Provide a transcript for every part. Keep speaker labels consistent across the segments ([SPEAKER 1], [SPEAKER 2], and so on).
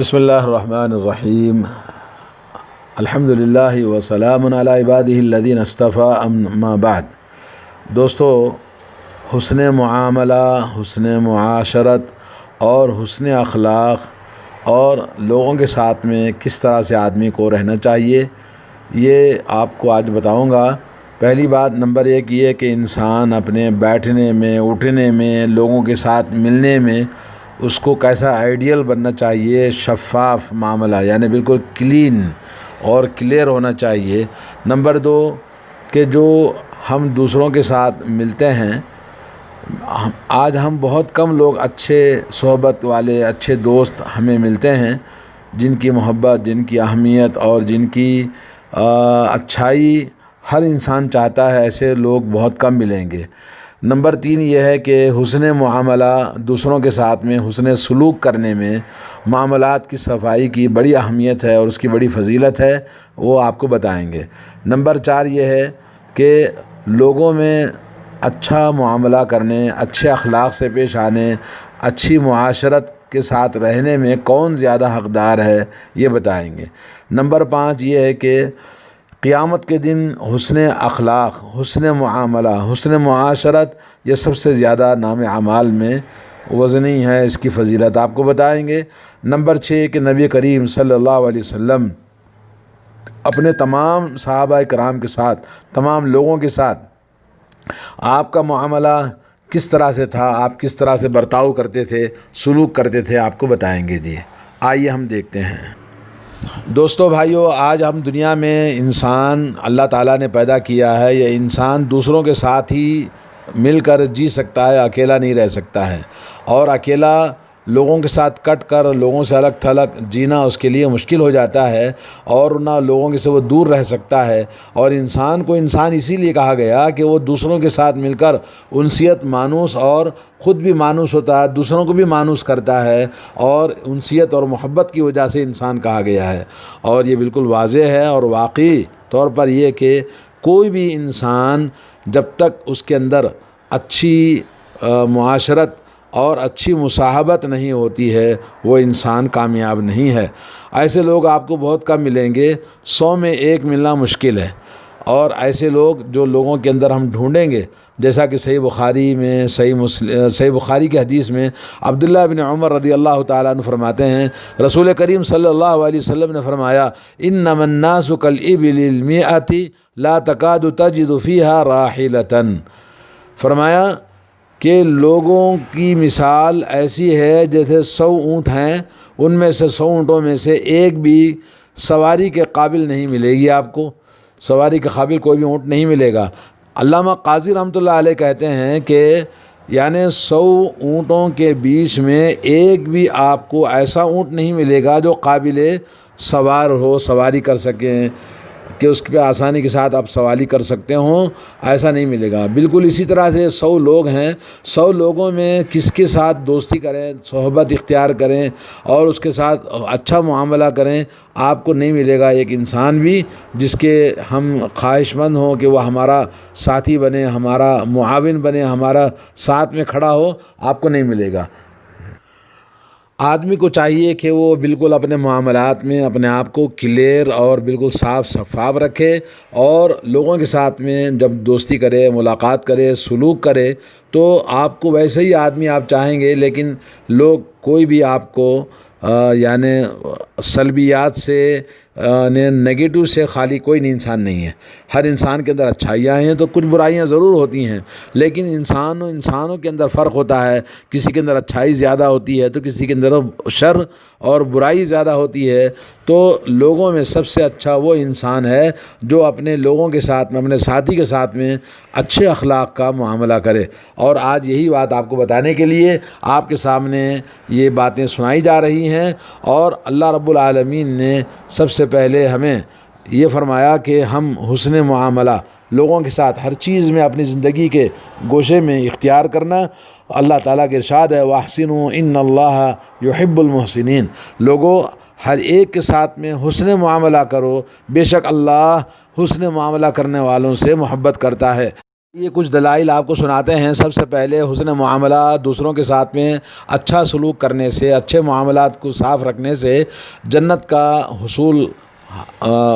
[SPEAKER 1] بسم اللہ الرحمن الرحیم الحمدللہ وسلام علی عبادہ الذین اصطفیٰ اما بعد۔ دوستو، حسن معاملہ، حسن معاشرت اور حسن اخلاق اور لوگوں کے ساتھ میں کس طرح سے آدمی کو رہنا چاہیے، یہ آپ کو آج بتاؤں گا۔ پہلی بات نمبر 1 یہ کہ انسان اپنے بیٹھنے میں، اٹھنے میں، لوگوں کے ساتھ ملنے میں اس کو کیسا آئیڈیل بننا چاہیے، شفاف معاملہ یعنی بالکل کلین اور کلیئر ہونا چاہیے۔ نمبر 2 کہ جو ہم دوسروں کے ساتھ ملتے ہیں، آج ہم بہت کم لوگ اچھے صحبت والے، اچھے دوست ہمیں ملتے ہیں جن کی محبت، جن کی اہمیت اور جن کی اچھائی ہر انسان چاہتا ہے، ایسے لوگ بہت کم ملیں گے۔ نمبر 3 یہ ہے کہ حسن معاملہ، دوسروں کے ساتھ میں حسن سلوک کرنے میں معاملات کی صفائی کی بڑی اہمیت ہے اور اس کی بڑی فضیلت ہے، وہ آپ کو بتائیں گے۔ نمبر 4 یہ ہے کہ لوگوں میں اچھا معاملہ کرنے، اچھے اخلاق سے پیش آنے، اچھی معاشرت کے ساتھ رہنے میں کون زیادہ حقدار ہے، یہ بتائیں گے۔ نمبر 5 یہ ہے کہ قیامت کے دن حسن اخلاق، حسن معاملہ، حسن معاشرت یہ سب سے زیادہ نام اعمال میں وزنی ہے، اس کی فضیلت آپ کو بتائیں گے۔ نمبر 6 کہ نبی کریم صلی اللہ علیہ وسلم اپنے تمام صحابہ کرام کے ساتھ، تمام لوگوں کے ساتھ آپ کا معاملہ کس طرح سے تھا، آپ کس طرح سے برتاؤ کرتے تھے، سلوک کرتے تھے، آپ کو بتائیں گے۔ جی آئیے ہم دیکھتے ہیں۔ دوستو بھائیو، آج ہم دنیا میں انسان اللہ تعالیٰ نے پیدا کیا ہے، یہ انسان دوسروں کے ساتھ ہی مل کر جی سکتا ہے، اکیلا نہیں رہ سکتا ہے، اور اکیلا لوگوں کے ساتھ کٹ کر لوگوں سے الگ تھلگ جینا اس کے لیے مشکل ہو جاتا ہے، اور نہ لوگوں سے وہ دور رہ سکتا ہے۔ اور انسان کو انسان اسی لیے کہا گیا کہ وہ دوسروں کے ساتھ مل کر انسیت مانوس اور خود بھی مانوس ہوتا ہے، دوسروں کو بھی مانوس کرتا ہے، اور انسیت اور محبت کی وجہ سے انسان کہا گیا ہے۔ اور یہ بالکل واضح ہے اور واقعی طور پر یہ کہ کوئی بھی انسان جب تک اس کے اندر اچھی معاشرت اور اچھی مصاحبت نہیں ہوتی ہے، وہ انسان کامیاب نہیں ہے۔ ایسے لوگ آپ کو بہت کم ملیں گے، 100 میں 1 ملنا مشکل ہے۔ اور ایسے لوگ جو لوگوں کے اندر ہم ڈھونڈیں گے، جیسا کہ صحیح بخاری میں، صحیح بخاری کی حدیث میں عبداللہ بن عمر رضی اللہ تعالیٰ عنہ فرماتے ہیں، رسول کریم صلی اللہ علیہ وسلم نے فرمایا، انما الناس کالابل المئۃ لا تکاد تجد فیہا راحلۃ۔ فرمایا کہ لوگوں کی مثال ایسی ہے جیسے 100 اونٹ ہیں، ان میں سے 100 اونٹوں میں سے ایک بھی سواری کے قابل نہیں ملے گی، آپ کو سواری کے قابل کوئی بھی اونٹ نہیں ملے گا۔ علامہ قاضی رحمۃ اللہ علیہ کہتے ہیں کہ یعنی 100 اونٹوں کے بیچ میں ایک بھی آپ کو ایسا اونٹ نہیں ملے گا جو قابل سوار ہو، سواری کر سکیں، کہ اس پہ آسانی کے ساتھ آپ سواری کر سکتے ہوں، ایسا نہیں ملے گا۔ بالکل اسی طرح سے 100 لوگ ہیں، 100 لوگوں میں کس کے ساتھ دوستی کریں، صحبت اختیار کریں اور اس کے ساتھ اچھا معاملہ کریں، آپ کو نہیں ملے گا ایک انسان بھی جس کے ہم خواہش مند ہوں کہ وہ ہمارا ساتھی بنے، ہمارا معاون بنے، ہمارا ساتھ میں کھڑا ہو، آپ کو نہیں ملے گا۔ آدمی کو چاہیے کہ وہ بالکل اپنے معاملات میں اپنے آپ کو کلیئر اور بالکل صاف شفاف رکھے، اور لوگوں کے ساتھ میں جب دوستی کرے، ملاقات کرے، سلوک کرے، تو آپ کو ویسے ہی آدمی آپ چاہیں گے، لیکن لوگ کوئی بھی آپ کو یعنی سلبیات سے، نگیٹو سے خالی کوئی انسان نہیں ہے۔ ہر انسان کے اندر اچھائیاں ہیں تو کچھ برائیاں ضرور ہوتی ہیں، لیکن انسانوں کے اندر فرق ہوتا ہے، کسی کے اندر اچھائی زیادہ ہوتی ہے تو کسی کے اندر شر اور برائی زیادہ ہوتی ہے۔ تو لوگوں میں سب سے اچھا وہ انسان ہے جو اپنے لوگوں کے ساتھ میں، اپنے ساتھی کے ساتھ میں اچھے اخلاق کا معاملہ کرے۔ اور آج یہی بات آپ کو بتانے کے لیے آپ کے سامنے یہ باتیں سنائی جا رہی ہیں، اور اللہ رب العالمین نے سب سے پہلے ہمیں یہ فرمایا کہ ہم حسن معاملہ لوگوں کے ساتھ ہر چیز میں اپنی زندگی کے گوشے میں اختیار کرنا۔ اللہ تعالیٰ کے ارشاد ہے، وَأَحْسِنُوا إِنَّ اللَّهَ يُحِبُّ الْمُحْسِنِينَ۔ لوگوں ہر ایک کے ساتھ میں حسن معاملہ کرو، بے شک اللہ حسن معاملہ کرنے والوں سے محبت کرتا ہے۔ یہ کچھ دلائل آپ کو سناتے ہیں۔ سب سے پہلے حسن معاملات، دوسروں کے ساتھ میں اچھا سلوک کرنے سے، اچھے معاملات کو صاف رکھنے سے جنت کا حصول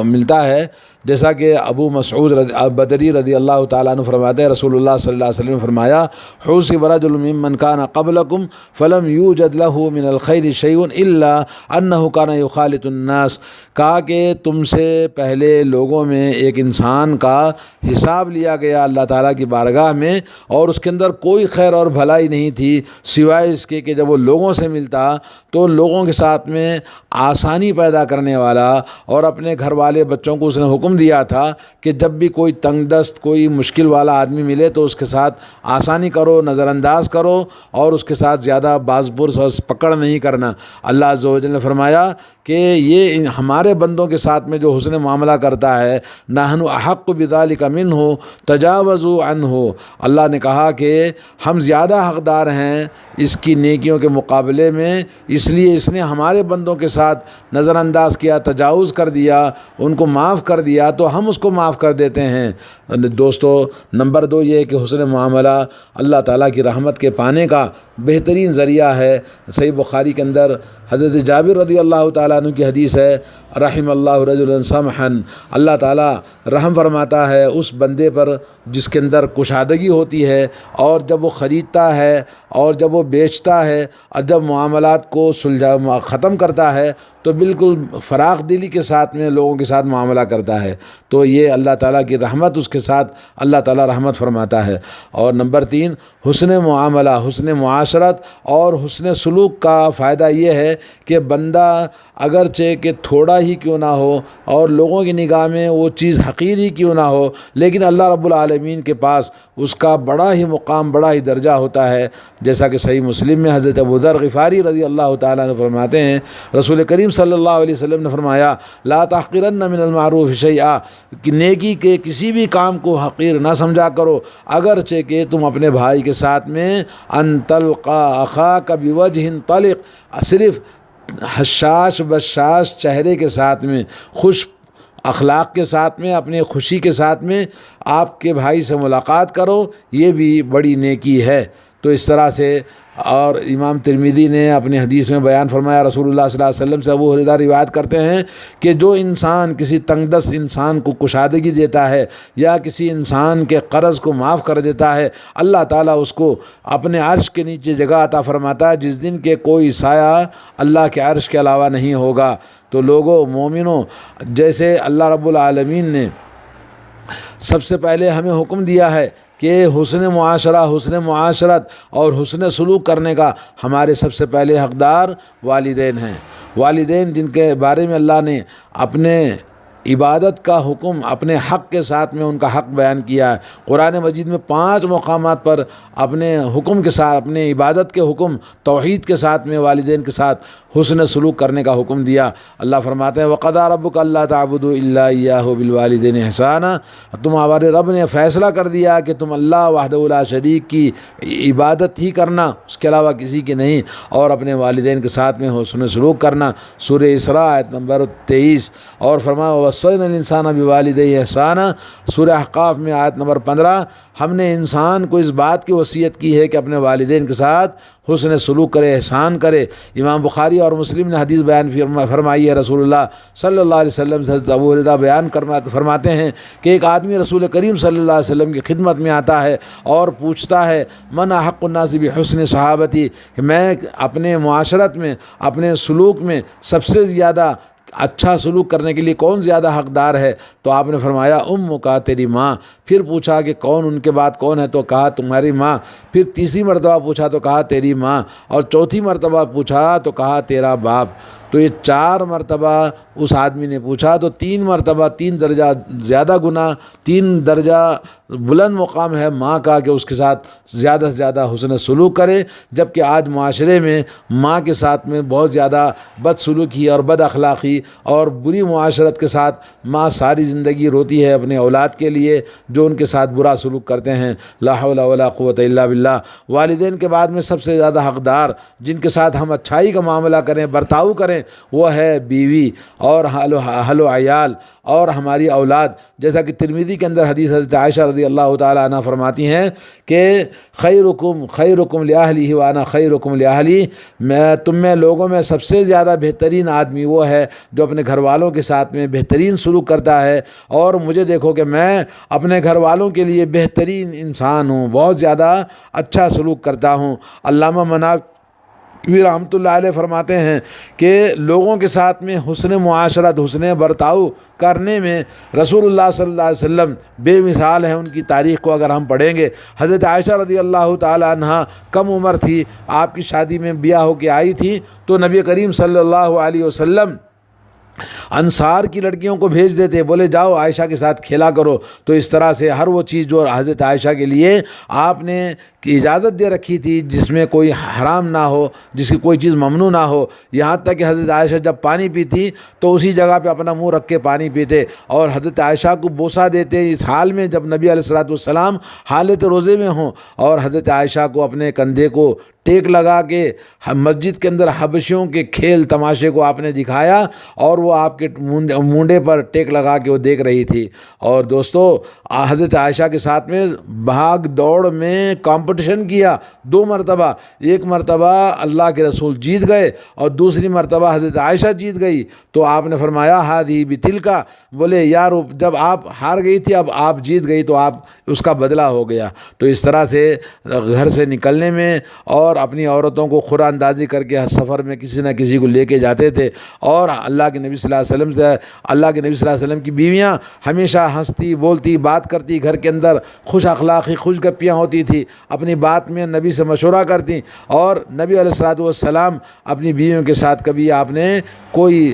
[SPEAKER 1] ملتا ہے۔ جیسا کہ ابو مسعود بدری رضی اللہ تعالیٰ عنہ فرماتے ہیں، رسول اللہ صلی اللہ علیہ وسلم نے فرمایا، حُوسِبَ رَجُلٌ مِّمَّنْ كَانَ قَبْلَكُمْ فَلَمْ يُوجَدْ لَهُ مِنَ الْخَيْرِ شَيْءٌ إِلَّا أَنَّهُ كَانَ يُخَالِطُ النَّاسَ۔ کہا کہ تم سے پہلے لوگوں میں ایک انسان کا حساب لیا گیا اللہ تعالیٰ کی بارگاہ میں، اور اس کے اندر کوئی خیر اور بھلائی نہیں تھی سوائے اس کے کہ جب وہ لوگوں سے ملتا تو لوگوں کے ساتھ میں آسانی پیدا کرنے والا، اور اپنے گھر والے بچوں کو اس نے حکم دیا تھا کہ جب بھی کوئی تنگ دست، کوئی مشکل والا آدمی ملے تو اس کے ساتھ آسانی کرو، نظر انداز کرو، اور اس کے ساتھ زیادہ باز پرس اور پکڑ نہیں کرنا۔ اللہ عز و جل نے فرمایا کہ یہ ہمارے بندوں کے ساتھ میں جو حسن معاملہ کرتا ہے، نحن احق بذلک منہ تجاوزوا عنہ، اللہ نے کہا کہ ہم زیادہ حقدار ہیں اس کی نیکیوں کے مقابلے میں، اس لیے اس نے ہمارے بندوں کے ساتھ نظر انداز کیا، تجاوز کر دیا، ان کو معاف کر دیا تو ہم اس کو معاف کر دیتے ہیں۔ دوستو، نمبر 2 یہ ہے کہ حسن معاملہ اللہ تعالیٰ کی رحمت کے پانے کا بہترین ذریعہ ہے۔ صحیح بخاری کے اندر حضرت جابر رضی اللہ تعالیٰ عنہ کی حدیث ہے، رحم اللہ رجلا سمحا، اللہ تعالیٰ رحم فرماتا ہے اس بندے پر جس کے اندر کشادگی ہوتی ہے، اور جب وہ خریدتا ہے اور جب وہ بیچتا ہے اور جب معاملات کو ختم کرتا ہے تو بالکل فراخ دلی کے ساتھ میں لوگوں کے ساتھ معاملہ کرتا ہے، تو یہ اللہ تعالیٰ کی رحمت اس کے ساتھ اللہ تعالیٰ رحمت فرماتا ہے۔ اور نمبر 3 حسن معاملہ، حسن معاشرت اور حسن سلوک کا فائدہ یہ ہے کہ بندہ اگرچہ کہ تھوڑا ہی کیوں نہ ہو اور لوگوں کی نگاہ میں وہ چیز حقیر ہی کیوں نہ ہو، لیکن اللہ رب العالمین کے پاس اس کا بڑا ہی مقام، بڑا ہی درجہ ہوتا ہے۔ جیسا کہ صحیح مسلم میں حضرت ابو ذر غفاری رضی اللہ تعالیٰ عنہ فرماتے ہیں، رسول کریم صلی اللہ علیہ وسلم نے فرمایا، لا تحقرن من المعروف شیئا، کہ نیکی کے کسی بھی کام کو حقیر نہ سمجھا کرو، اگرچہ کہ تم اپنے بھائی کے ساتھ میں ان تلقا اخاک بوجہ طلق، صرف حشاش بشاش چہرے کے ساتھ میں، خوش اخلاق کے ساتھ میں، اپنے خوشی کے ساتھ میں آپ کے بھائی سے ملاقات کرو، یہ بھی بڑی نیکی ہے۔ تو اس طرح سے، اور امام ترمذی نے اپنی حدیث میں بیان فرمایا، رسول اللہ صلی اللہ علیہ وسلم سے ابو ہریرہ روایت کرتے ہیں کہ جو انسان کسی تنگ دست انسان کو کشادگی دیتا ہے یا کسی انسان کے قرض کو معاف کر دیتا ہے، اللہ تعالیٰ اس کو اپنے عرش کے نیچے جگہ عطا فرماتا ہے جس دن کے کوئی سایہ اللہ کے عرش کے علاوہ نہیں ہوگا۔ تو لوگوں، مومنوں، جیسے اللہ رب العالمین نے سب سے پہلے ہمیں حکم دیا ہے کہ حسن معاشرہ، حسن معاشرت اور حسن سلوک کرنے کا ہمارے سب سے پہلے حقدار والدین ہیں۔ والدین جن کے بارے میں اللہ نے اپنے عبادت کا حکم اپنے حق کے ساتھ میں ان کا حق بیان کیا ہے۔ قرآن مجید میں 5 مقامات پر اپنے حکم کے ساتھ، اپنے عبادت کے حکم توحید کے ساتھ میں والدین کے ساتھ حسن سلوک کرنے کا حکم دیا۔ اللہ فرماتے ہیں، وَقَضَىٰ رَبُّكَ أَلَّا تَعْبُدُوا إِلَّا إِيَّاهُ بِالْوَالِدَيْنِ إِحْسَانًا، تمہارے رب نے فیصلہ کر دیا کہ تم اللہ وحدہ لا شریک کی عبادت ہی کرنا، اس کے علاوہ کسی کی نہیں، اور اپنے والدین کے ساتھ میں حسن سلوک کرنا۔ سورہ اسراء آیت نمبر 23، اور فرمایا وَوَصَّيْنَا الْإِنسَانَ بِوَالِدَيْهِ إِحْسَانًا، سورہ احقاف میں آیت نمبر 15، ہم نے انسان کو اس بات کی وصیت کی ہے کہ اپنے والدین کے ساتھ حسن سلوک کرے، احسان کرے۔ امام بخاری اور مسلم نے حدیث بیان فرمائی ہے، رسول اللہ صلی اللہ علیہ وسلم سے حضرت ابو ہریرہ بیان فرماتے ہیں کہ ایک آدمی رسول کریم صلی اللہ علیہ وسلم کی خدمت میں آتا ہے اور پوچھتا ہے، من احق الناس بحسن صحابتی، کہ میں اپنے معاشرت میں، اپنے سلوک میں سب سے زیادہ اچھا سلوک کرنے کے لیے کون زیادہ حقدار ہے؟ تو آپ نے فرمایا کا تیری ماں۔ پھر پوچھا کہ کون، ان کے بعد کون ہے؟ تو کہا تمہاری ماں۔ پھر تیسری مرتبہ پوچھا تو کہا تیری ماں، اور چوتھی مرتبہ پوچھا تو کہا تیرا باپ۔ تو یہ 4 مرتبہ اس آدمی نے پوچھا تو 3 مرتبہ 3 درجہ زیادہ گناہ، 3 درجہ بلند مقام ہے ماں کا کہ اس کے ساتھ زیادہ سے زیادہ حسن سلوک کرے، جبکہ آج معاشرے میں ماں کے ساتھ میں بہت زیادہ بد سلوکی اور بد اخلاقی اور بری معاشرت کے ساتھ ماں ساری زندگی روتی ہے اپنے اولاد کے لیے جو ان کے ساتھ برا سلوک کرتے ہیں۔ لا حول ولا قوت الا باللہ۔ والدین کے بعد میں سب سے زیادہ حقدار جن کے ساتھ ہم اچھائی کا معاملہ کریں، برتاؤ کریں، وہ ہے بیوی اور اہل و عیال اور ہماری اولاد۔ جیسا کہ ترمذی کے اندر حدیث حضرت عائشہ رضی اللہ تعالیٰ عنہ فرماتی ہیں کہ خیرکم لأہلہ وانا خیرکم لأہلی، میں تم میں لوگوں میں سب سے زیادہ بہترین آدمی وہ ہے جو اپنے گھر والوں کے ساتھ میں بہترین سلوک کرتا ہے، اور مجھے دیکھو کہ میں اپنے گھر والوں کے لیے بہترین انسان ہوں، بہت زیادہ اچھا سلوک کرتا ہوں۔ علامہ مناوی رحمۃ اللہ علیہ فرماتے ہیں کہ لوگوں کے ساتھ میں حسن معاشرت، حسن برتاؤ کرنے میں رسول اللہ صلی اللہ علیہ وسلم بے مثال ہیں۔ ان کی تاریخ کو اگر ہم پڑھیں گے، حضرت عائشہ رضی اللہ تعالی عنہ کم عمر تھی، آپ کی شادی میں بیاہ ہو کے آئی تھی، تو نبی کریم صلی اللہ علیہ وسلم انصار کی لڑکیوں کو بھیج دیتے، بولے جاؤ عائشہ کے ساتھ کھیلا کرو۔ تو اس طرح سے ہر وہ چیز جو حضرت عائشہ کے لیے آپ نے اجازت دے رکھی تھی، جس میں کوئی حرام نہ ہو، جس کی کوئی چیز ممنوع نہ ہو، یہاں تک کہ حضرت عائشہ جب پانی پیتی تو اسی جگہ پہ اپنا منہ رکھ کے پانی پیتے، اور حضرت عائشہ کو بوسہ دیتے اس حال میں جب نبی علیہ الصلوۃ والسلام حالت روزے میں ہوں، اور حضرت عائشہ کو اپنے کندھے کو ٹیک لگا کے مسجد کے اندر حبشیوں کے کھیل تماشے کو آپ نے دکھایا، اور وہ آپ کے مونڈے پر ٹیک لگا کے وہ دیکھ رہی تھی۔ اور دوستو، حضرت عائشہ کے ساتھ میں بھاگ دوڑ میں کمپٹیشن کیا 2 مرتبہ، ایک مرتبہ اللہ کے رسول جیت گئے اور دوسری مرتبہ حضرت عائشہ جیت گئی، تو آپ نے فرمایا ہادی بتلکا، بولے یار جب آپ ہار گئی تھی اب آپ جیت گئی تو آپ اس کا بدلہ ہو گیا۔ تو اس طرح سے گھر سے نکلنے میں اور اپنی عورتوں کو قرآن اندازی کر کے سفر میں کسی نہ کسی کو لے کے جاتے تھے، اور اللہ کے نبی صلی اللہ علیہ وسلم سے اللہ کے نبی صلی اللہ علیہ وسلم کی بیویاں ہمیشہ ہنستی بولتی بات کرتی، گھر کے اندر خوش اخلاقی خوش گپیاں ہوتی تھی، اپنی بات میں نبی سے مشورہ کرتی، اور نبی علیہ الصلوۃ والسلام اپنی بیویوں کے ساتھ کبھی آپ نے کوئی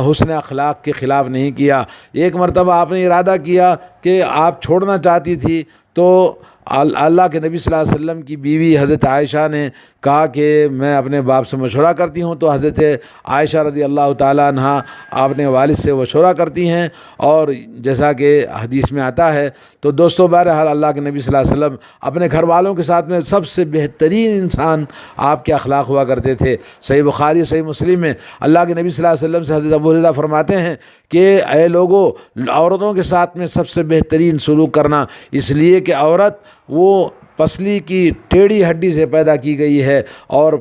[SPEAKER 1] حسن اخلاق کے خلاف نہیں کیا۔ ایک مرتبہ آپ نے ارادہ کیا کہ آپ چھوڑنا چاہتی تھی، تو اللہ کے نبی صلی اللہ علیہ وسلم کی بیوی حضرت عائشہ نے کہا کہ میں اپنے باپ سے مشورہ کرتی ہوں، تو حضرت عائشہ رضی اللہ تعالیٰ عنہ اپنے والد سے مشورہ کرتی ہیں، اور جیسا کہ حدیث میں آتا ہے۔ تو دوستو، بہرحال اللہ کے نبی صلی اللہ علیہ وسلم اپنے گھر والوں کے ساتھ میں سب سے بہترین انسان آپ کے اخلاق ہوا کرتے تھے۔ صحیح بخاری صحیح مسلم میں اللہ کے نبی صلی اللہ علیہ وسلم سے حضرت ابو ہریرہ فرماتے ہیں کہ اے لوگوں، عورتوں کے ساتھ میں سب سے بہترین سلوک کرنا، اس لیے کہ عورت وہ پسلی کی ٹیڑھی ہڈی سے پیدا کی گئی ہے، اور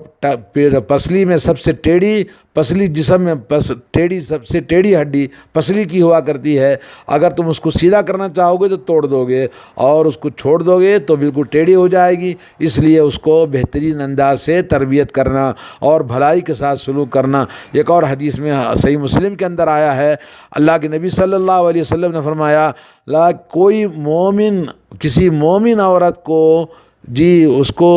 [SPEAKER 1] پسلی میں سب سے ٹیڑھی، پسلی جسم میں ٹیڑھی سب سے ٹیڑھی ہڈی پسلی کی ہوا کرتی ہے۔ اگر تم اس کو سیدھا کرنا چاہو گے تو توڑ دو گے، اور اس کو چھوڑ دو گے تو بالکل ٹیڑھی ہو جائے گی، اس لیے اس کو بہترین انداز سے تربیت کرنا اور بھلائی کے ساتھ سلوک کرنا۔ ایک اور حدیث میں صحیح مسلم کے اندر آیا ہے، اللہ کے نبی صلی اللہ علیہ وسلم نے فرمایا کوئی مومن کسی مومن عورت کو اس کو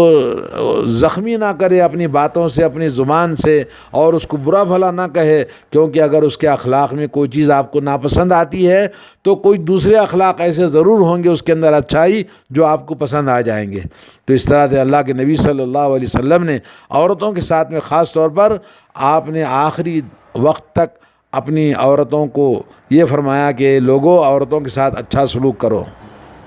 [SPEAKER 1] زخمی نہ کرے اپنی باتوں سے، اپنی زبان سے، اور اس کو برا بھلا نہ کہے، کیونکہ اگر اس کے اخلاق میں کوئی چیز آپ کو ناپسند آتی ہے تو کوئی دوسرے اخلاق ایسے ضرور ہوں گے اس کے اندر اچھائی جو آپ کو پسند آ جائیں گے۔ تو اس طرح سے اللہ کے نبی صلی اللہ علیہ وسلم نے عورتوں کے ساتھ میں خاص طور پر آپ نے آخری وقت تک اپنی عورتوں کو یہ فرمایا کہ لوگوں عورتوں کے ساتھ اچھا سلوک کرو۔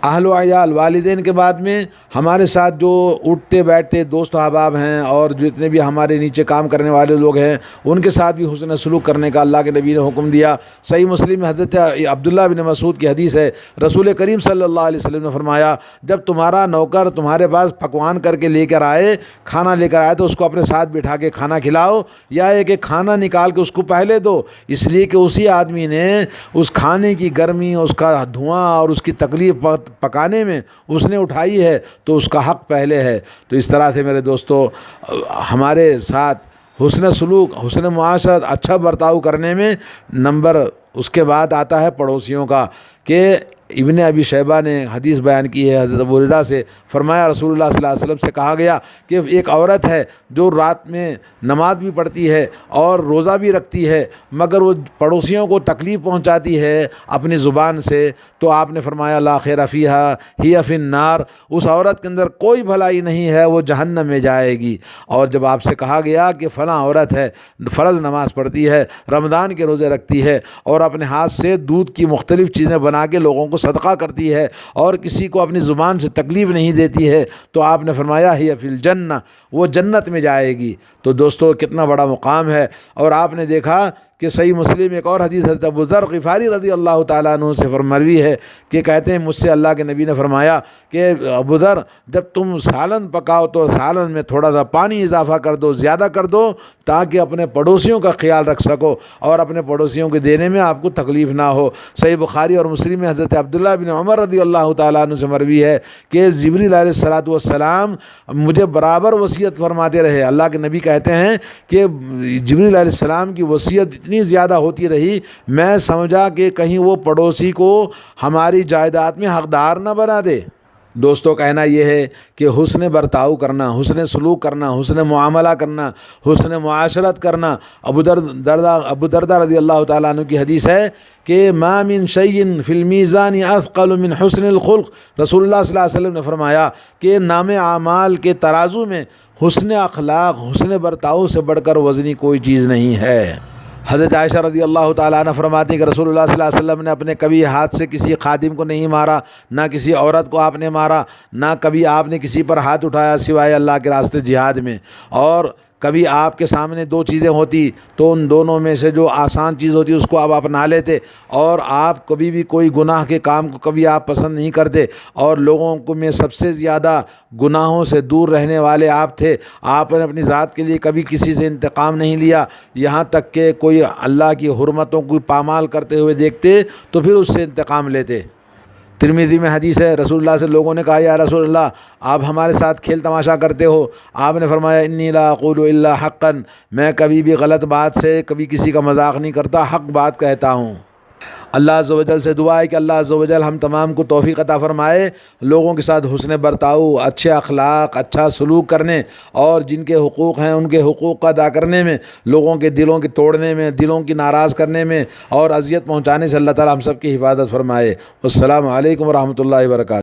[SPEAKER 1] اہل و عیال، والدین کے بعد میں ہمارے ساتھ جو اٹھتے بیٹھتے دوست و احباب ہیں، اور جتنے بھی ہمارے نیچے کام کرنے والے لوگ ہیں، ان کے ساتھ بھی حسن سلوک کرنے کا اللہ کے نبی نے حکم دیا۔ صحیح مسلم میں حضرت عبداللہ بن مسعود کی حدیث ہے، رسول کریم صلی اللہ علیہ وسلم نے فرمایا جب تمہارا نوکر تمہارے پاس پکوان کر کے لے کر آئے، کھانا لے کر آئے، تو اس کو اپنے ساتھ بٹھا کے کھانا کھلاؤ، یا ایک کھانا نکال کے اس کو پہلے دو، اس لیے کہ اسی آدمی نے اس کھانے کی گرمی، اس کا دھواں اور اس کی تکلیف پکانے میں اس نے اٹھائی ہے، تو اس کا حق پہلے ہے۔ تو اس طرح سے میرے دوستو، ہمارے ساتھ حسن سلوک، حسن معاشرت، اچھا برتاؤ کرنے میں نمبر اس کے بعد آتا ہے پڑوسیوں کا، کہ ابن ابی شیبہ نے حدیث بیان کی ہے حضرت ابو ہریرہ سے، فرمایا رسول اللہ صلی اللہ علیہ وسلم سے کہا گیا کہ ایک عورت ہے جو رات میں نماز بھی پڑھتی ہے اور روزہ بھی رکھتی ہے، مگر وہ پڑوسیوں کو تکلیف پہنچاتی ہے اپنی زبان سے، تو آپ نے فرمایا لا خیر فیہا ہی فی النار، اس عورت کے اندر کوئی بھلائی نہیں ہے، وہ جہنم میں جائے گی۔ اور جب آپ سے کہا گیا کہ فلاں عورت ہے فرض نماز پڑھتی ہے، رمضان کے روزے رکھتی ہے، اور اپنے ہاتھ سے دودھ کی مختلف چیزیں بنا کے لوگوں کو کو صدقہ کرتی ہے اور کسی کو اپنی زبان سے تکلیف نہیں دیتی ہے تو آپ نے فرمایا ہی فی الجنہ، وہ جنت میں جائے گی۔ تو دوستو کتنا بڑا مقام ہے۔ اور آپ نے دیکھا کہ صحیح مسلم ایک اور حدیث حضرت ابو ذر غفاری رضی اللہ تعالیٰ عنہ سے مروی ہے کہ کہتے ہیں مجھ سے اللہ کے نبی نے فرمایا کہ ابو ذر، جب تم سالن پکاؤ تو سالن میں تھوڑا سا پانی اضافہ کر دو، زیادہ کر دو، تاکہ اپنے پڑوسیوں کا خیال رکھ سکو اور اپنے پڑوسیوں کے دینے میں آپ کو تکلیف نہ ہو۔ صحیح بخاری اور مسلم میں حضرت عبداللہ بن عمر رضی اللہ تعالیٰ عنہ سے مروی ہے کہ جبریل علیہ السلام مجھے برابر وصیت فرماتے رہے۔ اللہ کے نبی کہتے ہیں کہ جبریل علیہ السلام کی وصیت اتنی زیادہ ہوتی رہی، میں سمجھا کہ کہیں وہ پڑوسی کو ہماری جائیداد میں حقدار نہ بنا دے۔ دوستو کہنا یہ ہے کہ حسن برتاؤ کرنا، حسن سلوک کرنا، حسن معاملہ کرنا، حسن معاشرت کرنا۔ ابو دردہ رضی اللہ تعالیٰ عنہ کی حدیث ہے کہ ما من شیء فی المیزان اثقل من حسن الخلق۔ رسول اللہ صلی اللہ علیہ وسلم نے فرمایا کہ نام اعمال کے ترازو میں حسن اخلاق، حسن برتاؤ سے بڑھ کر وزنی کوئی چیز نہیں ہے۔ حضرت عائشہ رضی اللہ تعالیٰ عنہ فرماتی ہیں کہ رسول اللہ صلی اللہ علیہ وسلم نے اپنے کبھی ہاتھ سے کسی خادم کو نہیں مارا، نہ کسی عورت کو آپ نے مارا، نہ کبھی آپ نے کسی پر ہاتھ اٹھایا سوائے اللہ کے راستے جہاد میں۔ اور کبھی آپ کے سامنے دو چیزیں ہوتی تو ان دونوں میں سے جو آسان چیز ہوتی اس کو آپ اپنا لیتے، اور آپ کبھی بھی کوئی گناہ کے کام کو کبھی آپ پسند نہیں کرتے، اور لوگوں کو میں سب سے زیادہ گناہوں سے دور رہنے والے آپ تھے۔ آپ نے اپنی ذات کے لیے کبھی کسی سے انتقام نہیں لیا، یہاں تک کہ کوئی اللہ کی حرمتوں کو پامال کرتے ہوئے دیکھتے تو پھر اس سے انتقام لیتے۔ ترمذی میں حدیث ہے، رسول اللہ سے لوگوں نے کہا یا رسول اللہ آپ ہمارے ساتھ کھیل تماشا کرتے ہو؟ آپ نے فرمایا انی لا اقول الا حقا، میں کبھی بھی غلط بات سے کبھی کسی کا مذاق نہیں کرتا، حق بات کہتا ہوں۔ اللہ عز و جل سے دعا ہے کہ اللہ عز و جل ہم تمام کو توفیق عطا فرمائے لوگوں کے ساتھ حسن برتاؤ، اچھے اخلاق، اچھا سلوک کرنے، اور جن کے حقوق ہیں ان کے حقوق کا ادا کرنے میں، لوگوں کے دلوں کے توڑنے میں، دلوں کی ناراض کرنے میں اور اذیت پہنچانے سے اللہ تعالی ہم سب کی حفاظت فرمائے۔ السلام علیکم ورحمۃ اللہ وبرکاتہ۔